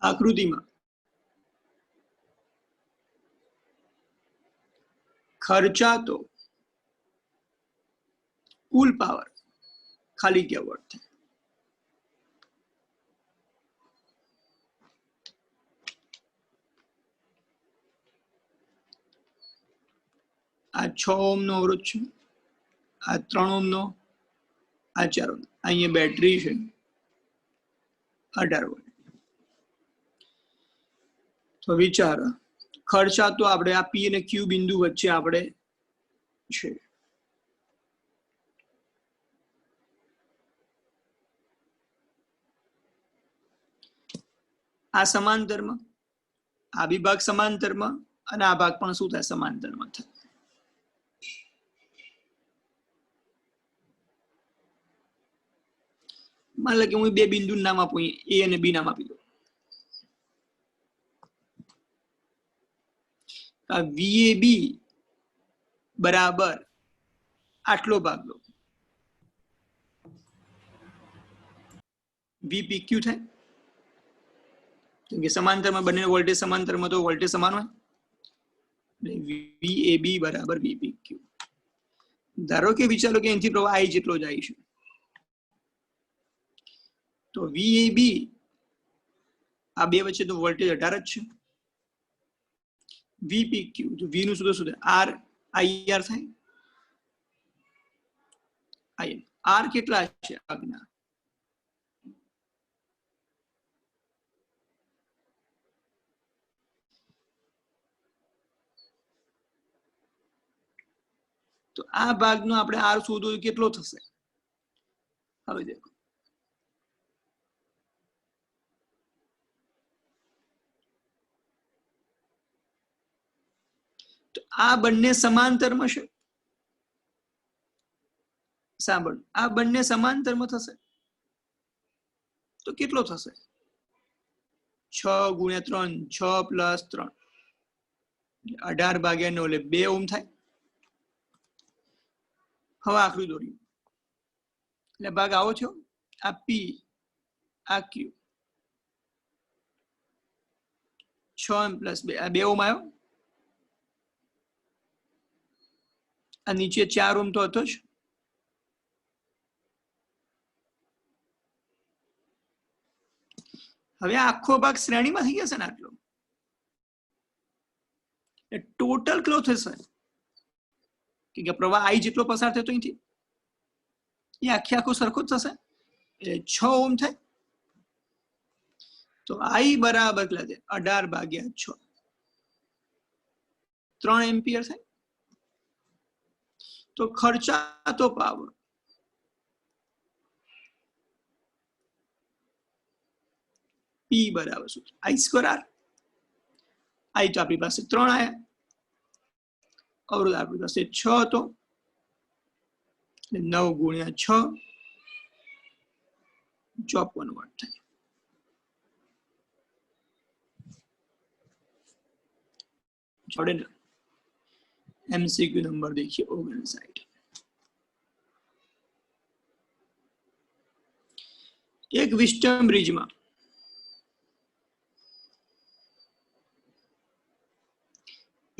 आकृति में खर्चा तो कुल पावर खाली क्या वर्ड थे आ 6 ઓહમ નો અવરોધ છે, આ 3 ઓહમ નો, આ 4 ઓહમ, અહીંયા બેટરી છે 18 વોલ્ટ. તો વિચાર ખર્ચા તો આપણે આ પી અને ક્યુ બિંદુ વચ્ચે આપણે છે. આ સમાંતરમાં, આ બી ભાગ સમાંતરમાં અને આ ભાગ પણ શું થાય સમાંતરમાં થાય. मान लो कि હું બે બિંદુ નામ આપું, એ અને બી નામ આપી દઉં. VAB બરાબર આટલો ભાગ લો, VPQ થાય, કેમ કે સમાંતરમાં બંને વોલ્ટેજ સમાંતરમાં તો વોલ્ટેજ સમાન હોય. VAB બરાબર VPQ. ધારો કે વિચારો કે અહીંથી પ્રવાહ I જેટલો જાય છે, તો VAB આ બે વચ્ચે તો વોલ્ટેજ 18 જ છે. VPQ તો V નું સૂત્ર શું થાય? RIR થાય. R કેટલા છે આજ્ઞા? તો આ ભાગનો આપણે R શોધવો કેટલો થશે? હવે દેખો, તો આ બંને સમાંતરમાં છે. સાંભળ, આ બંને સમાંતરમાં થશે તો કેટલો થશે? 6 ગુણ્યા 3, 6 પ્લસ 3, 18 ભાગ્યા 9 એટલે 2 ઓહમ થાય. હવે આકૃતિ દોર્યું એટલે ભાગ આવો છો, આ પી આ ક્યુ, 6 પ્લસ 2 આ 2 ઓહમ આવ્યો. આ નીચે 4 ઓહમ તો હતો જ. હવે આખો ભાગ શ્રેણીમાં થઈ જશે ને આટલો. ટોટલ કેટલો થશે? કે પ્રવાહ I જેટલો પસાર થતો અહીંથી એ આખે આખો સરખો જ થશે, એટલે 6 ઓહમ થાય. તો I બરાબર કેટલા છે? 18 ભાગ્યા 6, 3 એમ્પિયર થાય. તો ખર્ચા તો પાવર P બરાબર શું? I²R. I તો આપણી પાસે 3 આયા, અવરોધ આપણી પાસે 6 હતો, 9 ગુણ્યા 6 54 વોટ થાય. छोड़े ना, MCQ नंबर देखिए 59. एक विस्टम ब्रिज में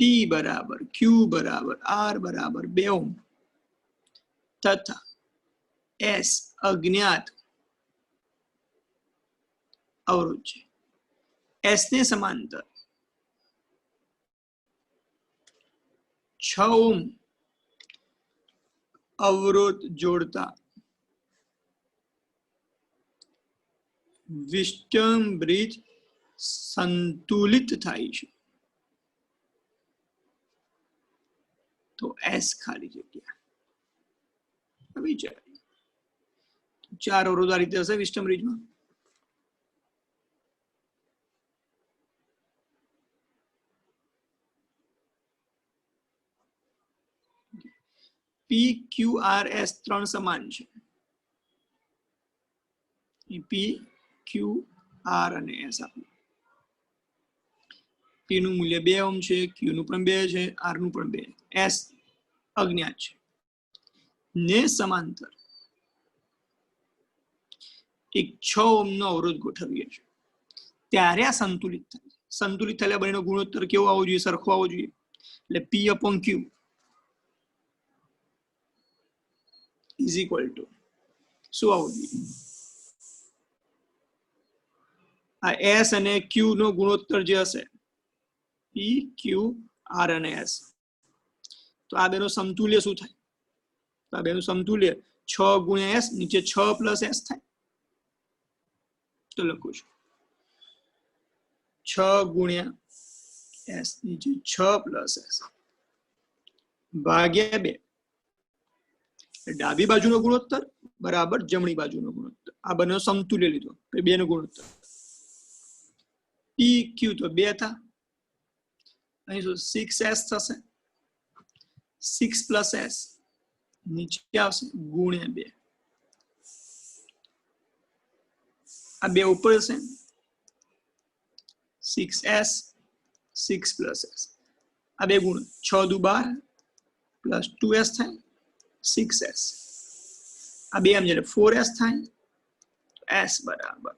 P बराबर Q बराबर R बराबर 2 ओम तथा S अज्ञात अवरोध है. S ने समांतर 6 ओम अवरोध जोड़ता विस्टम ब्रिज संतुलित थाई छे. तो S खाली जग्या. विचार 4 अवरोध आ रीते हशे विस्टम ब्रिज में. PQRS 3 સમાન છે. PQR અને S આપ્યું. P નું મૂલ્ય 2 ઓહમ છે, Q નું પણ 2 છે, R નું પણ 2, S અજ્ઞાત છે. ને સમાંતર એક 6 ઓહમ નો અવરોધ ગોઠવીએ છીએ. ત્યારે આ સંતુલિત થાય. સંતુલિત થયેલા બંનેનો ગુણોત્તર કેવો આવવો જોઈએ? સરખો આવવો જોઈએ. એટલે P/Q ઇઝ ઇક્વલ ટુ શું આવવું જોઈએ? આ S અને Q નો ગુણોત્તર જે હશે P, Q, R અને S, તો આ બેનો સમતુલ્ય શું થાય? તો આ બેનું સમતુલ્ય 6 ગુણ્યા S, નીચે 6 પ્લસ S થાય. તો લખું છું 6 ગુણ્યા S, નીચે 6 પ્લસ S ભાગ્યા 2. ડાબી બાજુનો ગુણોત્તર બરાબર જમણી બાજુનો ગુણોત્તર. આ બંને સમતુલ્ય લીધો, બે નો ગુણોત્તર. PQ તો 2 था, અહીં શું 6S થશે, 6 પ્લસ S નીચે આવશે ગુણ્યા 2. આ બે ઉપર છે 6S 6 પ્લસ S, આ બે ગુણ 6 દુ 12 પ્લસ 2S થાય 6S. આ બે આમ જ્યારે 4S થાય, S બરાબર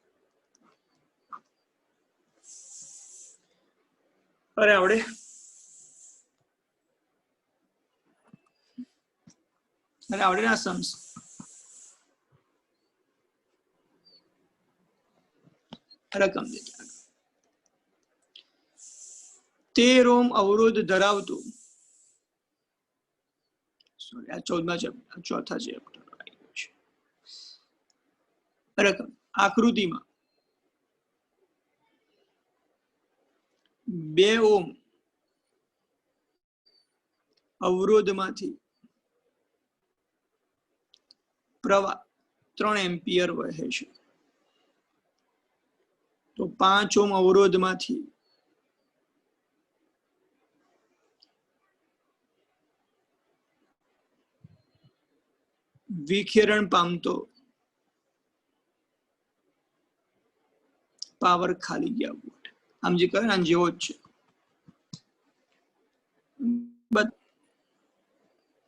અરે આવડે ના સમ્સ. રકમ 13 ઓહ્મ અવરોધ ધરાવતું, સોરી આ 14મા ચેપ્ટર, ચોથા ચેપ્ટર રકમ આકૃતિમાં 2 ઓહ્મ અવરોધમાંથી પ્રવાહ 3 એમ્પિયર વહે છે. તો 5 ઓહ્મ અવરોધમાંથી વિખેરણ પામતો પાવર ખાલી ગયા વોટ. આમ જે કહે ને જેવો જ છે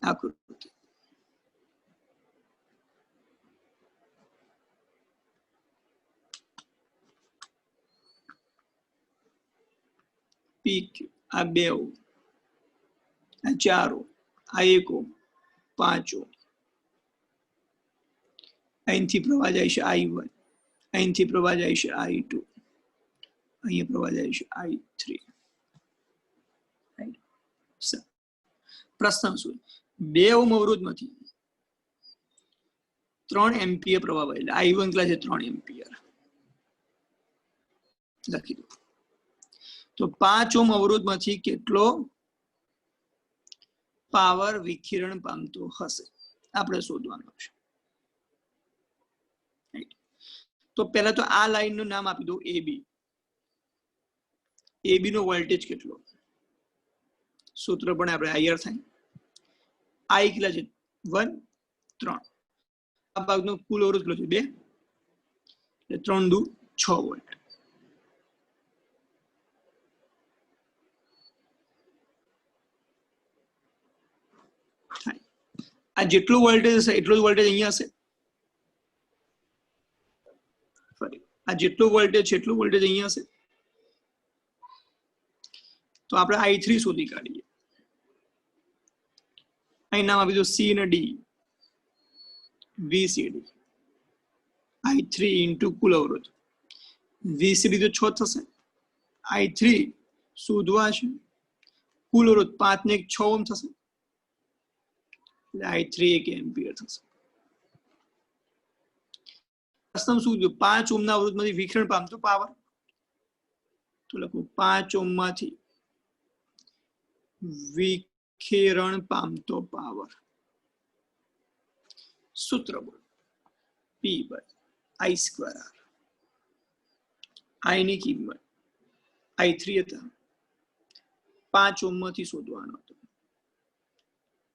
આકૃતિ. PQ આ 2 ઓહ્મ, આ 4 ઓહ્મ, આ 1 ઓહ્મ, 5 ઓહ્મ. અહીંથી પ્રવાહ જાય છે I1, અહીંથી પ્રવાહ જાય છે I2, અહીંયા પ્રવાહ જાય છે I3. પ્રશ્ન શું? 2 ઓહ્મ અવરોધમાંથી 3 એમ્પિયર પ્રવાહ વહે, એટલે I1 કેટલા છે? 3 એમ્પિયર લખી દો. તો 5 ઓહ્મ અવરોધમાંથી કેટલો પાવર વિખેરણ પામતો હશે આપણે શોધવાનું છે. તો પહેલા તો આ લાઈન નું નામ આપી દો AB. AB નો વોલ્ટેજ કેટલો? સૂત્ર પણ આપણે આયર થાય. I કેટલા છે? 1, 3. આ ભાગનો કુલ અવરોધ કેટલો છે? 2, એટલે 3 દુ 6 વોલ્ટ. આ જેટલું વોલ્ટેજ હશે એટલું જ વોલ્ટેજ અહીંયા હશે. ફરી આ જેટલું વોલ્ટેજ છે એટલું વોલ્ટેજ અહીંયા હશે. તો આપણે I3 શોધી કાઢીએ. અહીં નામ આપી દો C અને D, VCD. I3 ઇન્ટુ કુલ અવરોધ, VCD તો 6 થશે. I3 શોધવા છે કુલ અવરોધ 5 ને 1 6 ઓહ્મ થશે, એટલે I3 1 એમ્પિયર થશે. પ્રશ્ન શું છે? 5 ઓહ્મના અવરોધમાંથી વિખેરણ પામતો પાવર. તો લખો 5 ઓહ્મમાંથી વિખેરણ પામતો પાવર. સૂત્ર બોલો, P/I²R. I ની કિંમત I3 હતા, 5 ઓહ્મમાંથી શોધવાનો હતો,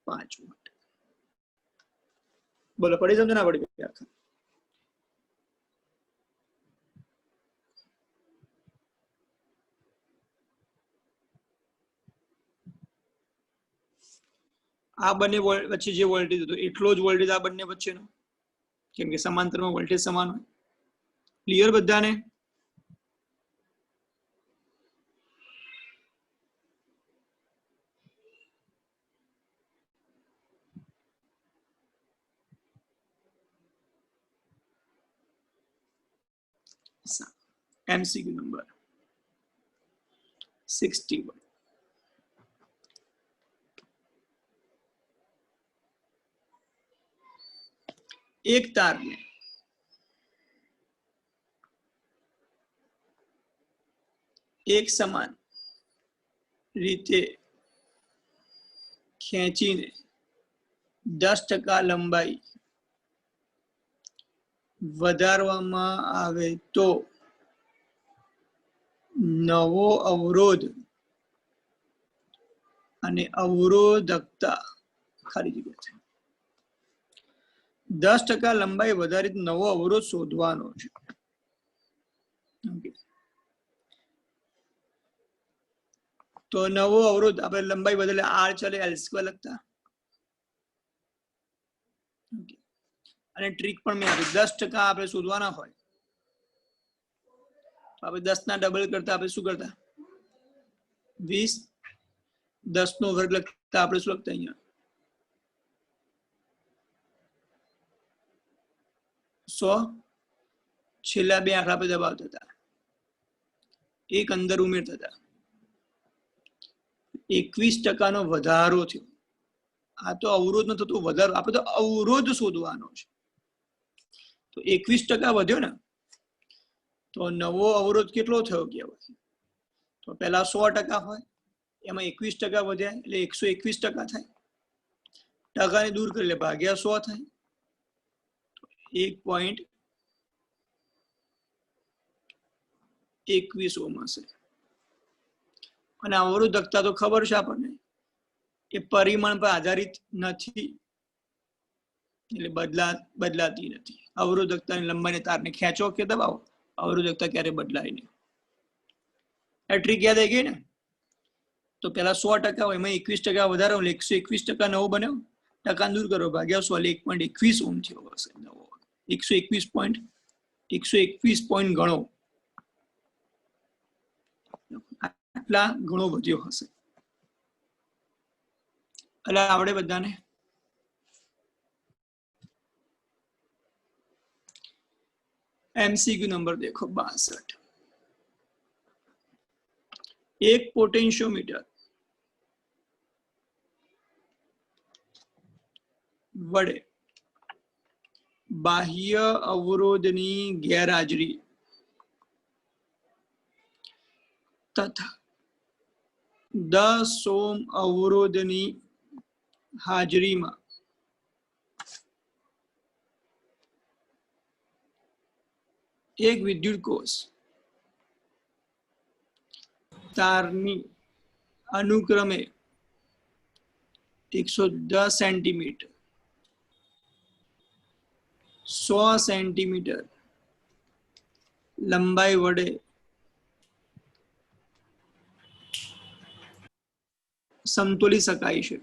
5 વોટ. બોલો પડી સમજ ના પડી? આ બંને વચ્ચે જે વોલ્ટેજ હતો એટલો જ વોલ્ટેજ આ બંને વચ્ચેનો, કેમ કે સમાંતરમાં વોલ્ટેજ સમાન હોય. ક્લિયર બધાને? MCQ नंबर 61 एक तार ने एक समान रीते खेचीने 10% लंबाई વધારવામાં આવે તો નવો અવરોધ અને અવરોધકતા ખાલી જગ્યા છે 10% લંબાઈ વધારી નવો અવરોધ શોધવાનો છે તો નવો અવરોધ આપણે લંબાઈ બદલે r ચલે l² લખતા અને ટ્રીક પણ મેં આપી 10% આપણે શોધવાના હોય તો આપણે 10 ના ડબલ કરતા આપણે શું કરતા 20 10 નો વર્ગ લખતા આપણે શું લખતા અહીંયા 100 છેલ્લા બે આંકડા પર દબાવતા હતા એક અંદર ઉમેરતા હતા 21% નો વધારો થયો આ તો અવરોધ નો થતો વધારો આપણે તો અવરોધ શોધવાનો છે તો 21% વધ્યો ને તો નવો અવરોધ કેટલો થયો કહેવાય તો પહેલા 100% હોય એમાં 21% વધ્યા એટલે 121% થાય ટકાને દૂર કરી લે ભાગ્યા 100 થાય 1.21 ઓહ્મ હશે અને અવરોધકતા તો ખબર છે આપણને એ પરિમાણ પર આધારિત નથી એટલે બદલાતી નથી અવરોધકતાની લંબાઈને તારને ખેંચો કે દબાવો અવરોધકતા ક્યારે બદલાય નહીં આ ટ્રીક યાદ આવી ગઈ ને તો પેલા 100% હોય એમાં 21% વધારો એટલે 121% નવો બન્યો ટકા દૂર કરો ભાગ્યા 100 1.21 ઓહ્મ થયો હશે નવો 121 પોઈન્ટ ગણો આટલા ગણો વધ્યો હશે એટલે આવડે બધાને MCQ नंबर देखो 62 एक पोटेंशियोमीटर वडे बाह्य अवरोधनी गैरहाजरी तथा 10 ओम अवरोधनी हाजरी में एक विद्युत कोष तारनी अनुक्रमे 110 सेंटीमीटर 100 सेंटीमीटर लंबाई वडे समतोली शकाय छे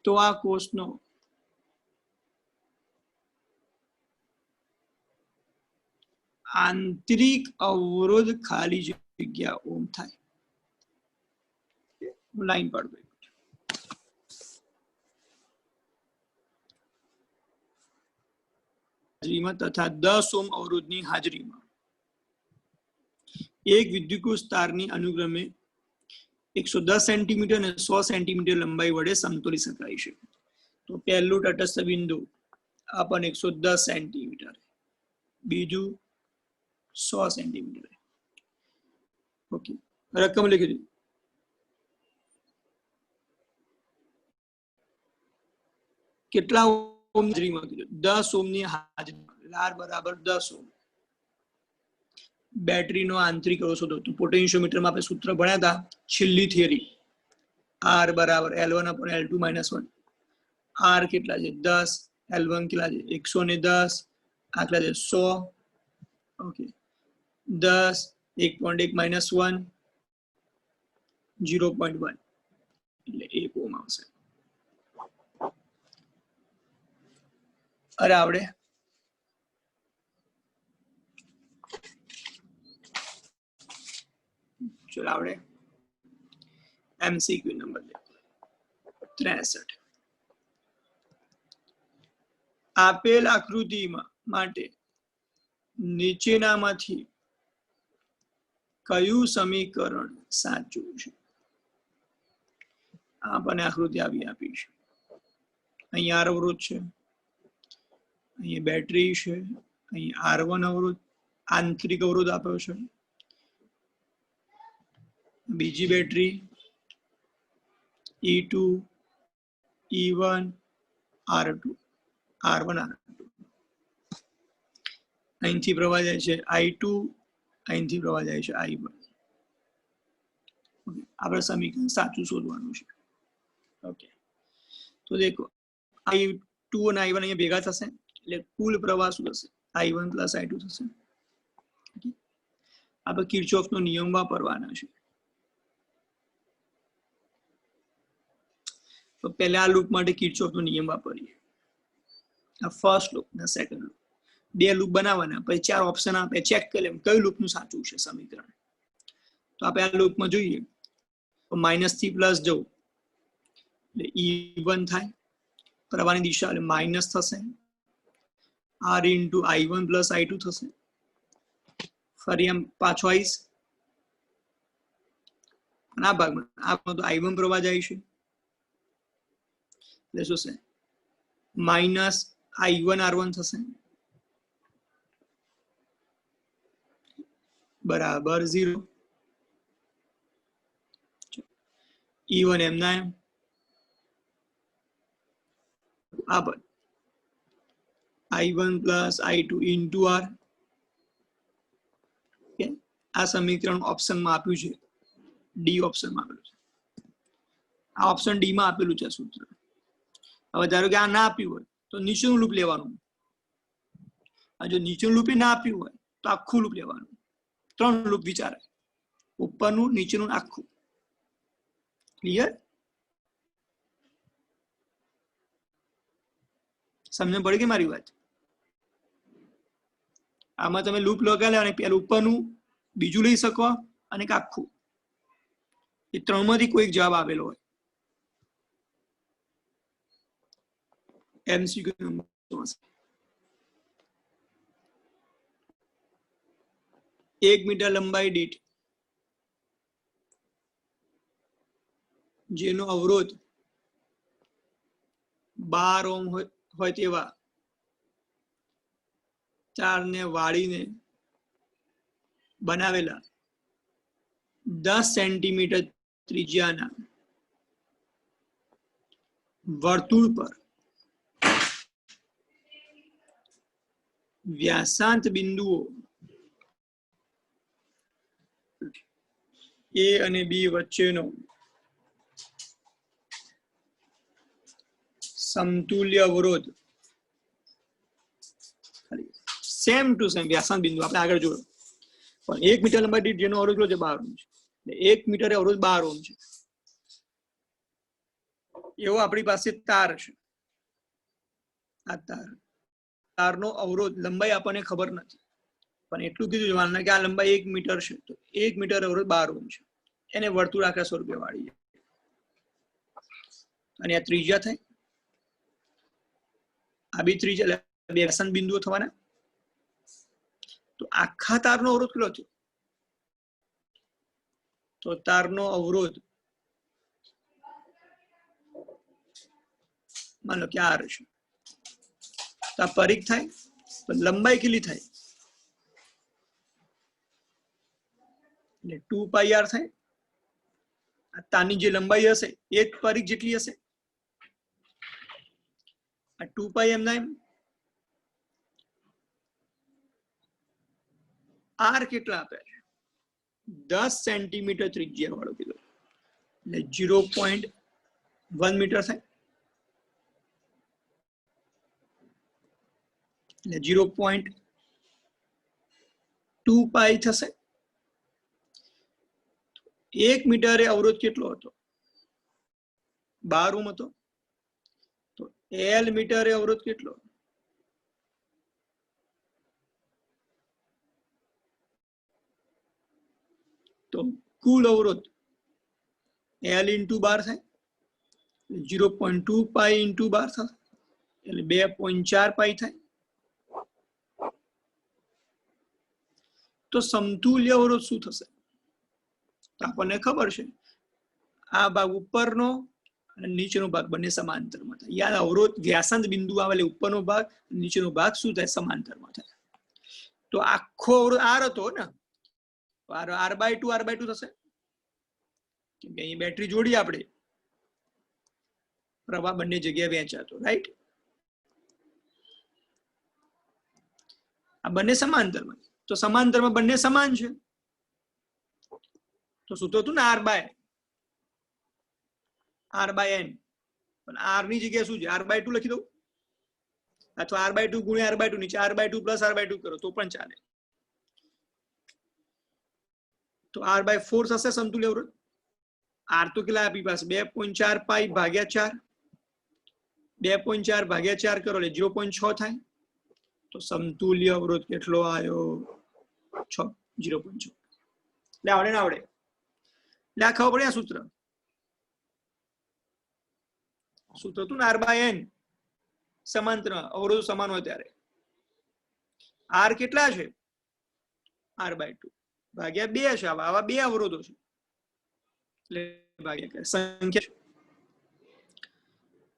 तो आ कोषनो आंतरिक अवरोध खाली जग्या ओम थाय लाइन पर तथा 10 ओम अवरोधनी हाजरीमां एक विद्युत तारनी अनुक्रमे 110 सेंटीमीटर ने 100 सेंटीमीटर लंबाई वडे समतोली शकाय छे तो पहलू तटस्थ बिंदु आपन 110 सेंटीमीटर बीजू 100 सेंटीमीटर ओके रकम लिखी दी કેટલા ઓમ હાજરીમાં કીધું 10 ઓમની હાજરીમાં લાર બરાબર 10 ઓમ બેટરીનો આંતરિક અવરોધ શોધો તો પોટેન્શિયોમીટરમાં આપણે સૂત્ર ભણ્યા હતા છેલ્લી થિયરી R બરાબર L1 upon L2 minus 1 R કેટલા છે 10 L1 કેટલા છે 110 આટલા છે 100 ઓકે 10 1.1 minus 1 0.1 એટલે 1 ઓમ આવશે અરે આવડે चलो आवड़े MCQ नंबर 63 આપેલ આકૃતિ માટે નીચેનામાંથી કયું સમીકરણ સાચું છે? આપણને આકૃતિ આવી આપી છે. અહીં આર અવરોધ છે, અહીં બેટરી છે, અહીં R1 અવરોધ આંતરિક અવરોધ આપ્યો છે, બીજી battery E2 E1 R2 R1 R2 અહીંથી પ્રવાહ જાય છે I2, અહીંથી પ્રવાહ જાય છે I1. આપણે સમીકરણ સાચું શોધવાનું છે. ઓકે, તો દેખો I2 અને I1 અહીંયા ભેગા થશે એટલે કુલ પ્રવાહ શું થશે? I1 પ્લસ I2 થશે. આપણે કિર્ચોફનો નિયમ વાપરવાના છે. તો પહેલા આ લૂપ માટે કિર્ચોફનો નિયમ વાપરીએ. આ ફર્સ્ટ લૂપ ને સેકન્ડ લૂપ, બે લૂપ બનાવવાના, પછી ચાર ઓપ્શન આપે, ચેક કરી લેવું કયું લૂપનું સાચું છે સમીકરણ. તો આપણે આ લૂપમાં જોઈએ તો માઇનસ થી પ્લસ જવું એટલે E1 થાય, પ્રવાહની દિશા એટલે માઇનસ થશે, R into I1 plus I2 થશે. ફરી એમ પાછો આવીશ આ ભાગમાં તો I1 પ્રવાહ જાય છે એટલે શું છે? માઇનસ I1 R1 થશે બરાબર 0. E1 એમના એમ આ I1 plus I2 into R. આ સમીકરણ ઓપ્શનમાં આપ્યું છે, ડી ઓપ્શનમાં આપેલું છે. આ ઓપ્શન ડી માં આપેલું છે સૂત્ર. હવે ધારો કે આ ના આપ્યું હોય તો નીચેનું લૂપ લેવાનું. જો નીચેનું લૂપ ના આપ્યું હોય તો આખું લૂપ લેવાનું. 3 લૂપ વિચારે, ઉપરનું, નીચેનું, આખું. ક્લિયર? સમજણ પડી કે મારી વાત? આમાં તમે લૂપ લગાવી લેવાની, પેલું ઉપરનું, બીજું લઈ શકો અને આખું. એ 3 માંથી કોઈ જવાબ આવેલો હોય. MCQ નંબર 1 મીટર લંબાઈ દીઠ જેનો અવરોધ 12 ઓહ્મ હોય તેવા તારને વાળીને બનાવેલા 10 સેન્ટીમીટર ત્રિજ્યાના વર્તુળ પર વ્યાસાંત બિંદુઓ A અને B વચ્ચેનો સમતુલ્ય અવરોધ સેમ ટુ સેમ વ્યાસાંત બિંદુ આપણે આગળ જોયો, પણ 1 મીટર લંબાઈ દીઠ જેનો અવરોધ છે 12 ઓહ્મ છે. 1 મીટરે અવરોધ 12 ઓહ્મ છે. એવો આપણી પાસે તાર છે. આ તારનો અવરોધ લંબાઈ આપણને ખબર નથી, પણ એટલું કીધું જોવાનું કે આ લંબાઈ 1 મીટર છે, તો 1 મીટર અવરોધ 12 ઓહ્મ છે. એને વર્તુળ આખા સ્વરૂપે વાળીએ અને આ ત્રિજ્યા થાય. આ બી ત્રિજ્યા વ્યાસાંત બિંદુઓ થવાના. તો આખા તારનો અવરોધ કેટલો થયો? તો તારનો અવરોધ માનો કે R છે, તો આ પરિઘ થાય, તો લંબાઈ કેટલી થાય? એટલે 2πr થાય. આ તારની જે લંબાઈ હશે એ જ પરિઘ જેટલી હશે. આ 2π એમના એમ. R કેટલા આપે છે? 10 સેન્ટીમીટર ત્રિજ્યા વાળો કીધો એટલે 0.1 મીટર થાય. એટલે 0.2π થશે. 1 મીટરે અવરોધ કેટલો હતો? 12 ઓહ્મ હતો. તો L મીટરે અવરોધ કેટલો? તો કુલ અવરોધ L ઇન્ટુ 12 થાય. 0.2π ઇન્ટુ 12 થશે એટલે 2.4π થાય. તો સમતુલ્ય અવરોધ શું થશે? તો આપણને ખબર છે આ ભાગ ઉપરનો અને નીચેનો ભાગ બંને સમાંતરમાં થાય. યાદ અવરોધ વ્યાસાંત બિંદુ આવેલે ઉપરનો ભાગ નીચેનો ભાગ શું થાય? સમાંતરમાં થાય. તો આખો અવરોધ આર હતો ને, r/2 થશે, કેમ કે અહીં બેટરી જોડી આપણે, પ્રવાહ બંને જગ્યાએ વહેંચાતો, રાઈટ? આ બંને સમાંતરમાં, તો સમાંતરમાં બંને સમાન છે, તો સૂત્ર હતું ને r/n, પણ r ની જગ્યાએ શું છે? r/2 લખી દઉં, અથવા r/2 ગુણ્યા r/2, નીચે r/2 પ્લસ r/2 કરો તો પણ ચાલે. તો r/4 થશે સમતુલ્ય અવરોધ. r તો કેટલા આપણી પાસે? 2.4 પાઈ ભાગ્યા 4, 2.4 ભાગ્યા 4 કરો એટલે 0.6 થાય. તો સમતુલ્ય અવરોધ કેટલો આવ્યો? 6, 0.6. એટલે આવડે ને આવડે? એટલે આ ખબર પડે આ સૂત્ર હતું ને r/n, સમાંતર અવરોધ સમાન હોય ત્યારે r કેટલા છે? r/2 ભાગ્યા 2 છે. આવા બે અવરોધો છે એટલે ભાગ્યા સંખ્યા.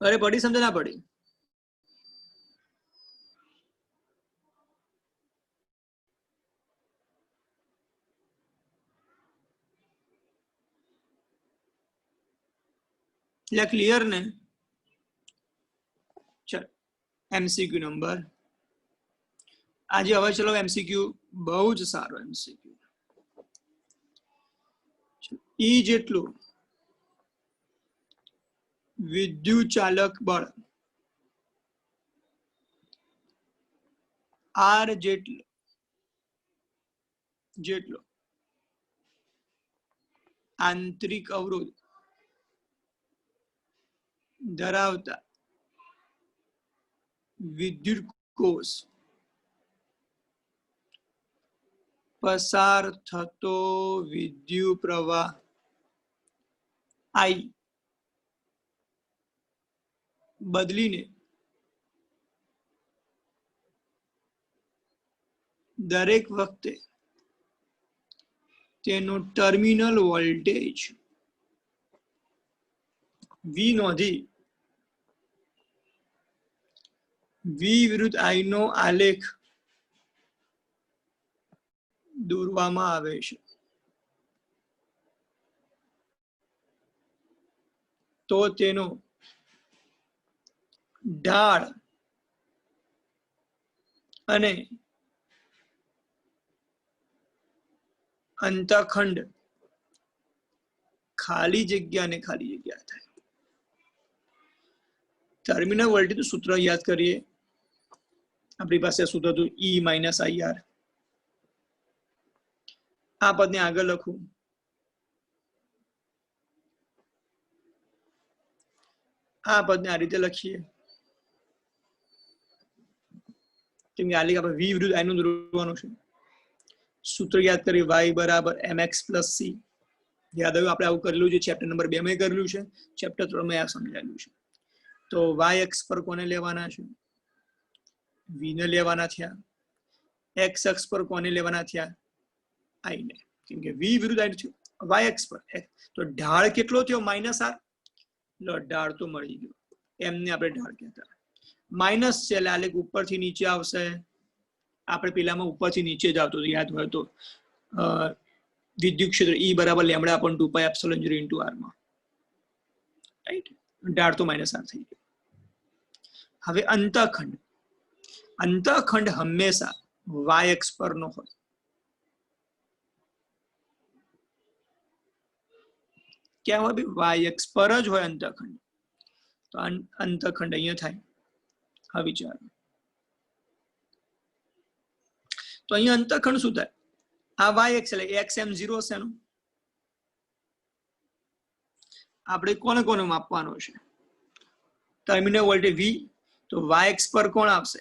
અરે પડી સમજ ના પડી? એટલે ક્લિયર ને? ચલ એમસીક્યુ નંબર આજે હવે ચલો એમસીક્યુ બહુ જ સારો એમસીક્યુ. ઈ જેટલું વિદ્યુત ચાલક બળ આર જેટલો આંતરિક અવરોધ ધરાવતા વિદ્યુત કોષ પસાર થતો વિદ્યુત પ્રવાહ I બદલીને દરેક વખતે તેનો ટર્મિનલ વોલ્ટેજ V નોંધી V વિરુદ્ધ I નો આલેખ દોરવામાં આવે છે. તો તેનો ઢાળ અને અંતખંડ ખાલી જગ્યા ને ખાલી જગ્યા થાય. ટર્મિનલ વોલ્ટેજ નું સૂત્ર યાદ કરીએ. આપણી પાસે સૂત્ર હતું E - IR. આ પદને આગળ લખું, આ પદને આ રીતે લખીએ, કેમ કે આલેખ આપણે V વિરુદ્ધ I નું દોરવાનું છે. સૂત્ર યાદ કરીએ, y બરાબર mx પ્લસ c. યાદ આવ્યું? આપણે આવું કરેલું છે, ચેપ્ટર નંબર 2 માં કરેલું છે, ચેપ્ટર 3 માં આ સમજાયેલું છે. તો y અક્ષ પર કોને લેવાના છે? v ને લેવાના થયા. x અક્ષ પર કોને લેવાના થયા? I ને, કેમ કે v વિરુદ્ધ I છે. y અક્ષ પર તો ઢાળ કેટલો થયો? -r. ઢાળ તો મળી ગયો, એમને આપણે ઢાળ કહેતા. માઇનસ છે એટલે આલેખ ઉપરથી નીચે આવશે. આપણે પેલામાં ઉપરથી નીચે જ આવતો યાદ હોય તો. વિદ્યુત ક્ષેત્ર E બરાબર λ/2πε0 માં, રાઈટ? ઢાળ તો -r થઈ ગયો. હવે અંતખંડ હંમેશા y અક્ષ પરનો હોય. ક્યાં હોય? y અક્ષ પર જ હોય અંતખંડ. તો અંતખંડ અહીંયા થાય. હવે વિચારો, તો અહીંયા અંતખંડ શું થાય? આ y અક્ષ એટલે xm0 હશે. આપણે કોને કોને માપવાનો છે? Terminal voltage V. તો y અક્ષ પર કોણ આવશે?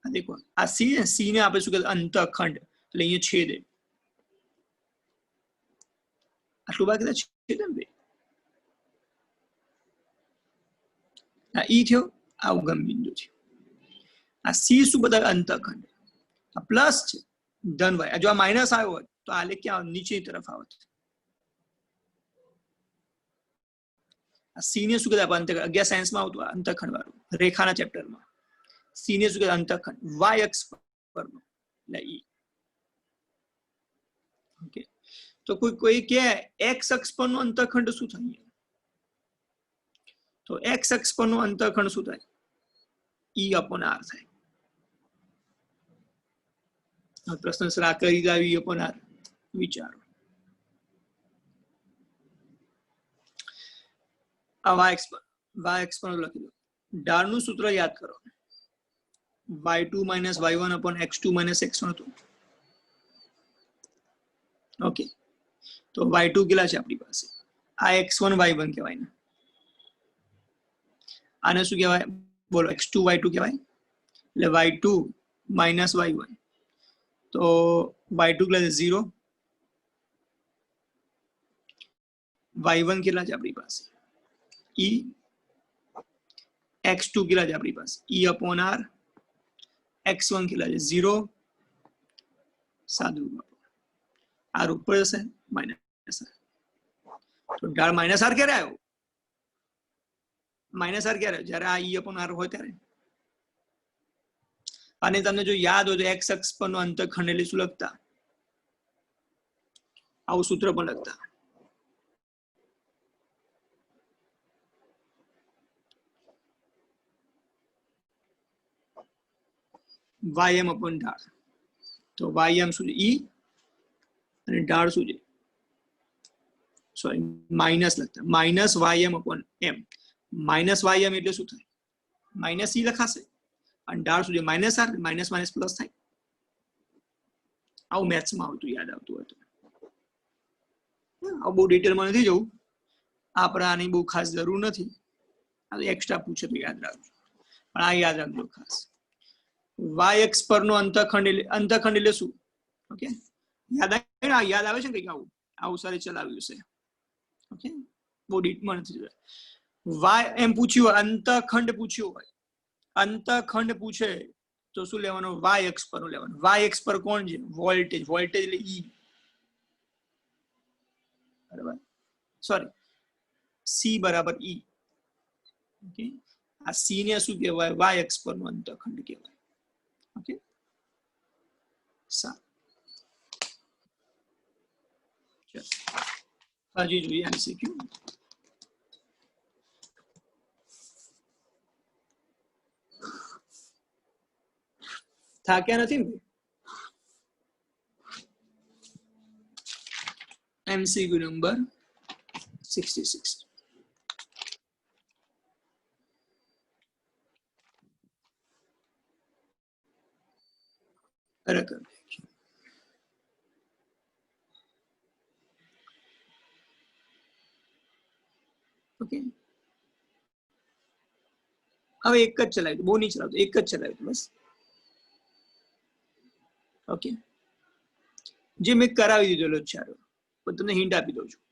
આ દેખો, આ c ને આપણે શું કહેવાય? અંતખંડ. એટલે અહીંયા છેદે, આટલું બાકી છેદે ને. આ E થયો, આ ઉગમ બિંદુ છે. આ C શું બતાવે? અંતખંડ. આ પ્લસ છે ધન y જો આ માઇનસ આવ્યો હોત તો આ લેખ ક્યાં નીચેની તરફ આવત સી ને શું કહેવાય અંતઃખંડ 11 સાયન્સમાં આવતું અંતઃખંડ વાળું રેખાના ચેપ્ટરમાં સી ને શું કહેવાય અંતઃખંડ y અક્ષ પરનો એટલે ઈ ઓકે તો કોઈ કે x અક્ષ પરનો અંતઃખંડ શું થાય તો x અક્ષ પરનો અંતઃખંડ શું થાય E/R થાય પ્રશ્ન સર આ કરી જાવી E/R વિચારો આ y અક્ષ પર લખી દો ઢાળનું સૂત્ર યાદ કરો y2 - y1 / x2 - x1 હતું ઓકે તો y2 કેટલા છે આપણી પાસે આ x1 y1 કહેવાય ને આને શું કહેવાય બોલો x2 y2 કહેવાય એટલે y2 - y1 તો y2 કેટલા છે 0 y1 કેટલા છે આપણી પાસે e x2 કેટલા છે આપણી પાસે E/R x1 કેટલા છે 0 સાદું r ઉપર જશે માઇનસ તો ઢાળ -r ક્યારે આવ્યો -r ક્યારે જ્યારે આ E/R હોય ત્યારે અને તમને જો યાદ હોય તો x અક્ષ પરનો અંતઃખંડ એટલે શું લખતા આવું સૂત્ર પણ લખતા ym upon ઢાળ તો ym શું છે e અને ઢાળ શું છે સોરી માઇનસ લખતા -ym upon m -ym એટલે શું થાય -e લખાશે અને ઢાળ શું છે -r માઇનસ પ્લસ થાય આવું મેથ્સમાં આવતું યાદ આવતું હતું આવું બહુ ડિટેલમાં નથી જવું આપણે આની બહુ ખાસ જરૂર નથી આ એક્સ્ટ્રા પૂછે તો યાદ રાખજો પણ આ યાદ રાખજો ખાસ y અક્ષ પરનો અંતઃખંડ એટલે શું ઓકે યાદ આવે છે ને કંઈક આવું સારી ચલાવ્યું છે ઓકે બહુ ડીપમાં નથી y એમ પૂછ્યું હોય અંતઃખંડ પૂછ્યું હોય અંતઃખંડ પૂછે તો શું લેવાનું y અક્ષ પર લેવાનું y અક્ષ પર કોણ છે વોલ્ટેજ એટલે E બરાબર સોરી C બરાબર E ઓકે આ C ને શું કહેવાય y અક્ષ પરનો અંતઃખંડ કહેવાય ઓકે સારું હજી જોઈએ MCQ થાક્યા નથી ને MCQ નંબર 66 રકમ ઓકે હવે એક જ ચલાવ્યું બહુ નહીં ચલાવતું એક જ ચલાવ્યું બસ ઓકે જે મેં કરાવી દીધેલો ચાલો પણ તમને હિન્ટ આપી દઉં છું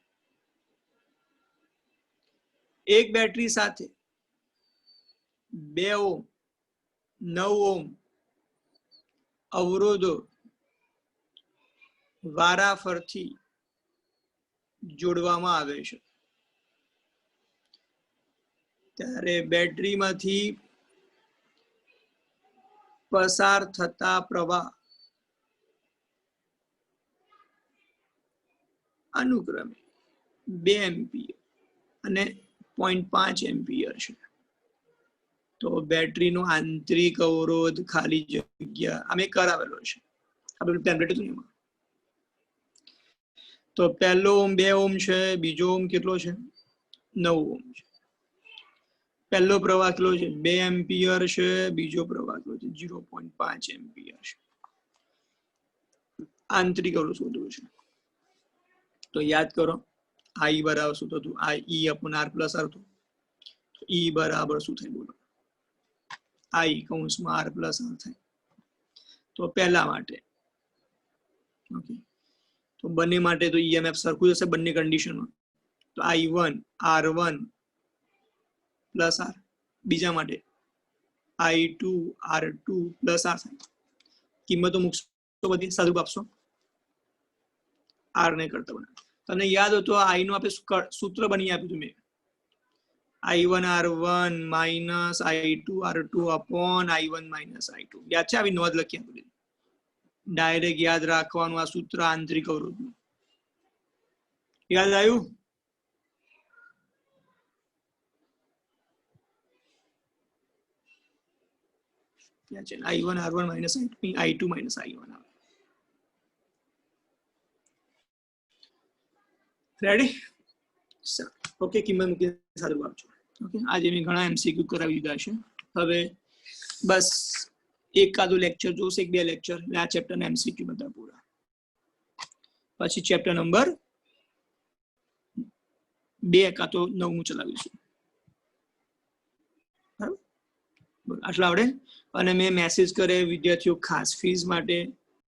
એક બેટરી સાથે 2 ઓમ 9 ઓમ અવરોધો વારાફરથી જોડવામાં આવે છે ત્યારે બેટરીમાંથી પસાર થતા પ્રવાહ અનુક્રમે 2 એમ્પિયર અને 0.5 એમ્પિયર છે તો બેટરીનો આંતરિક અવરોધ ખાલી જગ્યા અમે કરાવેલો છે આપણે ટેમ્પલેટ હતું એમાં તો પહેલો ઓમ 2 ઓમ છે બીજો ઓમ કેટલો છે 9 ઓમ છે પહેલો પ્રવાહ કેટલો છે 2 એમ્પિયર છે બીજો પ્રવાહ કેટલો છે 0.5 એમ્પિયર છે આંતરિક અવરોધ શોધવું છે તો યાદ કરો I બરાબર શું થતું E/R પ્લસ R હતું E બરાબર શું થાય બોલો I કૌંસમાં R પ્લસ R થાય તો પહેલા માટે ઓકે તો બંને માટે તો EMF સરખું જશે બંને કન્ડિશનમાં તો I1 R1 પ્લસ R બીજા માટે I2 R2 પ્લસ R થાય કિંમતો મૂકશો તો બધી સાદું આપશો r ને કરતા બનાવો તમને યાદ હોય તો i નું આપણે સૂત્ર બની આપ્યું હતું મેં i1 r1 minus i2 r2 upon i1 minus i2 યાદ છે આવી નોંધ લખી આપી ડાયરેક્ટ યાદ રાખવાનું આ સૂત્ર આંતરિક અવરોધનું યાદ આવ્યું क्या चल i1 r1 minus i2 minus i1 ready okay किंमत મૂકી સારું આપજો ઓકે આજે મેં ઘણા એમસીક્યુ કરાવી દીધા છે હવે બસ એકાદો લેક્ચર જોશે એક બે લેક્ચર આ ચેપ્ટરના એમસીક્યુ બધા પૂરા પછી ચેપ્ટર નંબર 2 કા તો 9 ચલાવીશું બરાબર આટલા આવડે અને મેં મેસેજ કરે વિદ્યાર્થીઓ ખાસ ફીસ માટે